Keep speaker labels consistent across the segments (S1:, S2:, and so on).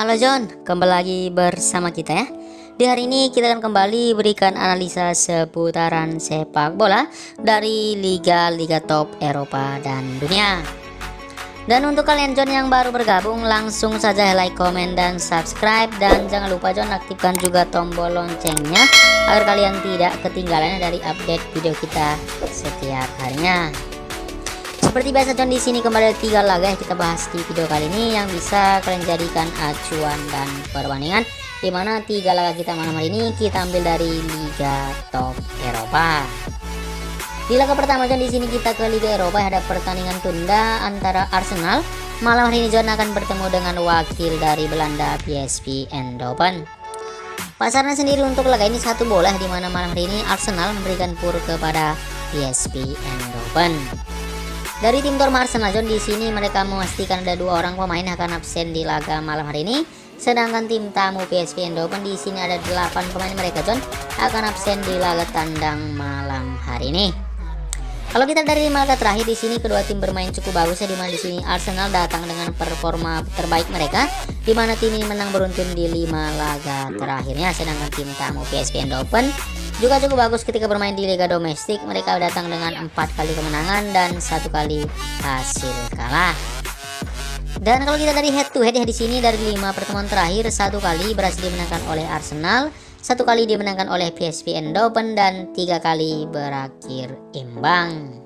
S1: Halo John, kembali lagi bersama kita ya. Di hari ini kita akan kembali berikan analisa seputaran sepak bola dari liga-liga top Eropa dan dunia. Dan untuk kalian John yang baru bergabung, langsung saja like, komen, dan subscribe. Dan jangan lupa John aktifkan juga tombol loncengnya agar kalian tidak ketinggalan dari update video kita setiap harinya. Seperti biasa John, di sini kembali ada 3 laga yang kita bahas di video kali ini yang bisa kalian jadikan acuan dan perbandingan, dimana 3 laga kita malam hari ini kita ambil dari liga top Eropa. Di laga pertama John, di sini kita ke Liga Eropa, ada pertandingan tunda antara Arsenal. Malam hari ini John akan bertemu dengan wakil dari Belanda, PSV Eindhoven. Pasarnya sendiri untuk laga ini 1 bola, di mana malam hari ini Arsenal memberikan pur kepada PSV Eindhoven. Dari tim Dortmund Arsenal John, di sini mereka memastikan ada 2 orang pemain akan absen di laga malam hari ini. Sedangkan tim tamu PSV Eindhoven, di sini ada 8 pemain mereka John akan absen di laga tandang malam hari ini. Kalau kita dari 5 laga terakhir, di sini kedua tim bermain cukup bagus ya, dimana di sini Arsenal datang dengan performa terbaik mereka, dimana tim ini menang beruntun di 5 laga terakhirnya. Sedangkan tim tamu PSV Eindhoven juga cukup bagus ketika bermain di liga domestik, mereka datang dengan 4 kali kemenangan dan 1 kali hasil kalah. Dan kalau kita dari head to head ya, di sini dari 5 pertemuan terakhir 1 kali berhasil dimenangkan oleh Arsenal, 1 kali dimenangkan oleh PSV Eindhoven, dan 3 kali berakhir imbang.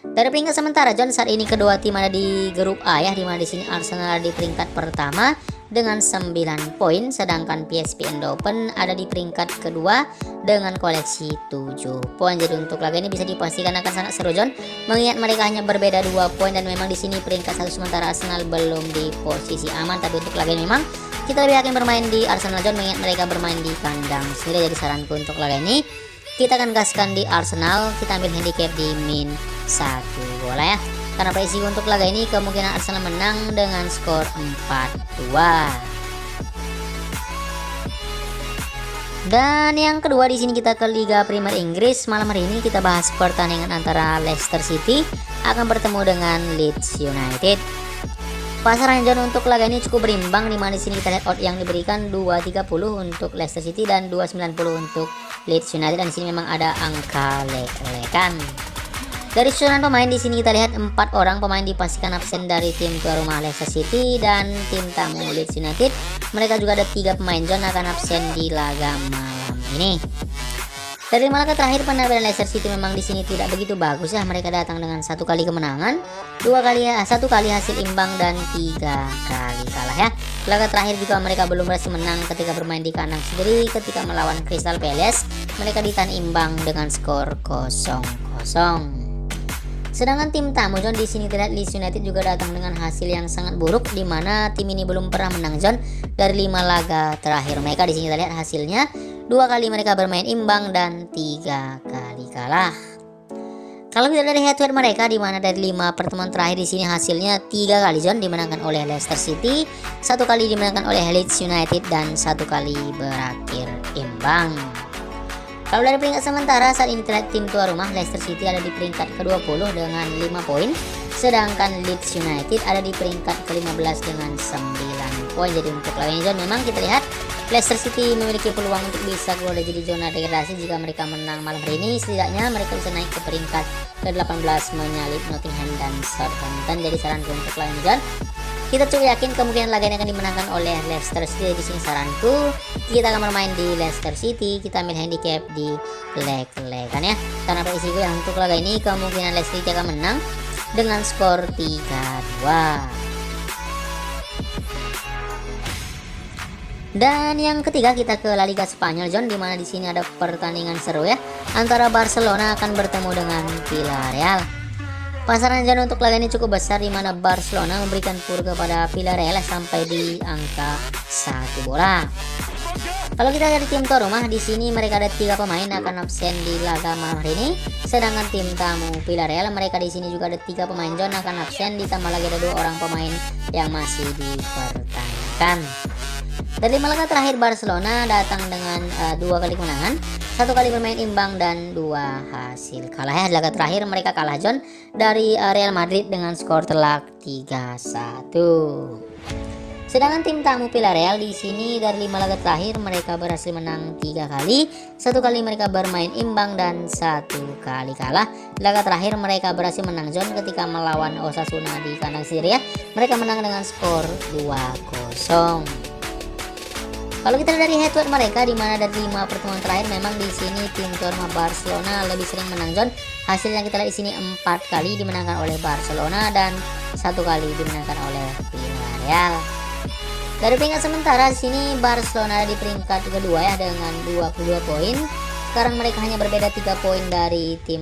S1: Dari peringkat sementara John, saat ini kedua tim ada di grup A ya, dimana di sini Arsenal ada di peringkat pertama dengan 9 poin, sedangkan PSV Eindhoven ada di peringkat kedua dengan koleksi 7 poin. Jadi untuk laga ini bisa dipastikan akan sangat seru John, mengingat mereka hanya berbeda 2 poin, dan memang di sini peringkat 1 sementara Arsenal belum di posisi aman. Tapi untuk laga ini memang kita lebih yakin bermain di Arsenal John, mengingat mereka bermain di kandang sendiri. Jadi saranku untuk laga ini kita akan gaskan di Arsenal, kita ambil handicap di min 1 bola ya. Karena prediksi untuk laga ini kemungkinan Arsenal menang dengan skor 4-2. Dan yang kedua di sini kita ke Liga Premier Inggris. Malam hari ini kita bahas pertandingan antara Leicester City akan bertemu dengan Leeds United. Pasaran John untuk laga ini cukup berimbang, di mana di sini kita lihat odd yang diberikan 2.30 untuk Leicester City dan 2.90 untuk Leeds United, dan di sini memang ada angka lek-lekan. Dari susunan pemain di sini kita lihat 4 orang pemain dipastikan absen dari tim tuan rumah Leicester City dan tim tamu Leeds United. Mereka juga ada 3 pemain John akan absen di laga malam ini. Dari laga terakhir penampilan Leicester City memang di sini tidak begitu bagus ya. Mereka datang dengan 1 kali kemenangan, 1 kali hasil imbang, dan 3 kali kalah ya. Laga terakhir juga mereka belum berhasil menang ketika bermain di kandang sendiri ketika melawan Crystal Palace. Mereka ditahan imbang dengan skor 0-0. Sedangkan tim tamu John, di sini terlihat Leeds United juga datang dengan hasil yang sangat buruk, di mana tim ini belum pernah menang John dari 5 laga terakhir mereka. Di sini kita lihat hasilnya 2 kali mereka bermain imbang dan 3 kali kalah. Kalau kita dari head to head mereka, di mana dari 5 pertemuan terakhir di sini hasilnya 3 kali John dimenangkan oleh Leicester City, 1 kali dimenangkan oleh Leeds United, dan 1 kali berakhir imbang. Kalau dari peringkat sementara saat ini terlihat tim tuan rumah Leicester City ada di peringkat ke-20 dengan 5 poin, sedangkan Leeds United ada di peringkat ke-15 dengan 9 poin. Jadi untuk lawan John memang kita lihat Leicester City memiliki peluang untuk bisa keluar dari zona degradasi jika mereka menang malam hari ini. Setidaknya mereka bisa naik ke peringkat ke-18 menyalip Nottingham dan Southampton. Jadi saranku untuk lawan John, kita cukup yakin kemungkinan laga ini akan dimenangkan oleh Leicester City. Di sini saranku kita akan bermain di Leicester City, kita ambil handicap di leg-legan ya. Karena prediksi gue untuk laga ini kemungkinan Leicester City akan menang dengan skor 3-2. Dan yang ketiga kita ke La Liga Spanyol John, di mana di sini ada pertandingan seru ya antara Barcelona akan bertemu dengan Villarreal. Pasaran John untuk laga ini cukup besar, di mana Barcelona memberikan pur kepada Villarreal sampai di angka 1 bola. Kalau kita dari tim tuan rumah, di sini mereka ada 3 pemain akan absen di laga malam hari ini. Sedangkan tim tamu Villarreal, mereka di sini juga ada 3 pemain John akan absen, ditambah lagi ada 2 orang pemain yang masih dipertahankan. Dari laga terakhir Barcelona datang dengan 2 kali kemenangan, 1 kali bermain imbang, dan 2 hasil kalah ya. Laga terakhir mereka kalah John dari Real Madrid dengan skor telak 3-1. Sedangkan tim tamu Villarreal di sini dari 5 laga terakhir mereka berhasil menang 3 kali, 1 kali mereka bermain imbang dan 1 kali kalah. Laga terakhir mereka berhasil menang John ketika melawan Osasuna di kandang Syria. Mereka menang dengan skor 2-0. Kalau kita dari head to head mereka, di mana dari 5 pertemuan terakhir memang di sini tim tuan rumah Barcelona lebih sering menang John. Hasilnya kita lihat di sini 4 kali dimenangkan oleh Barcelona dan 1 kali dimenangkan oleh Villarreal. Dari peringkat sementara di sini Barcelona di peringkat kedua ya dengan 22 poin. Sekarang mereka hanya berbeda 3 poin dari tim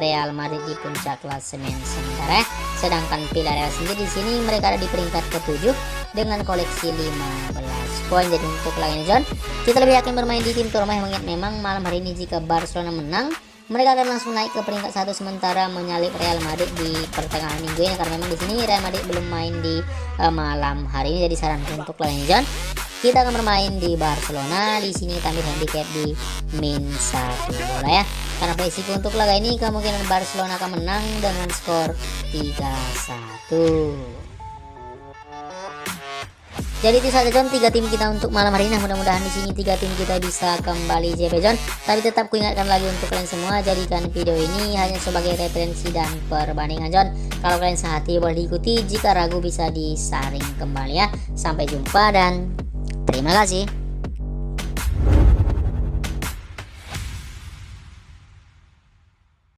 S1: Real Madrid di puncak klasemen sementara. Sedangkan Villarreal sendiri di sini mereka ada di peringkat ke-7 dengan koleksi 15 poin. Jadi untuk lainnya John, kita lebih yakin bermain di tim tuan rumah, mengingat memang malam hari ini jika Barcelona menang, mereka akan langsung naik ke peringkat 1 sementara menyalip Real Madrid di pertengahan minggu ini, karena memang di sini Real Madrid belum main di malam hari ini. Jadi saran untuk lainnya John, kita akan bermain di Barcelona. Di sini kita ambil handicap di -1 bola ya. Karena prediksi untuk laga ini kemungkinan Barcelona akan menang dengan skor 3-1. Jadi itu saja John 3 tim kita untuk malam hari ini. Mudah-mudahan di sini 3 tim kita bisa kembali JP John. Tapi tetap kuingatkan lagi untuk kalian semua, jadikan video ini hanya sebagai referensi dan perbandingan John. Kalau kalian sehati boleh diikuti, jika ragu bisa disaring kembali ya. Sampai jumpa dan terima kasih.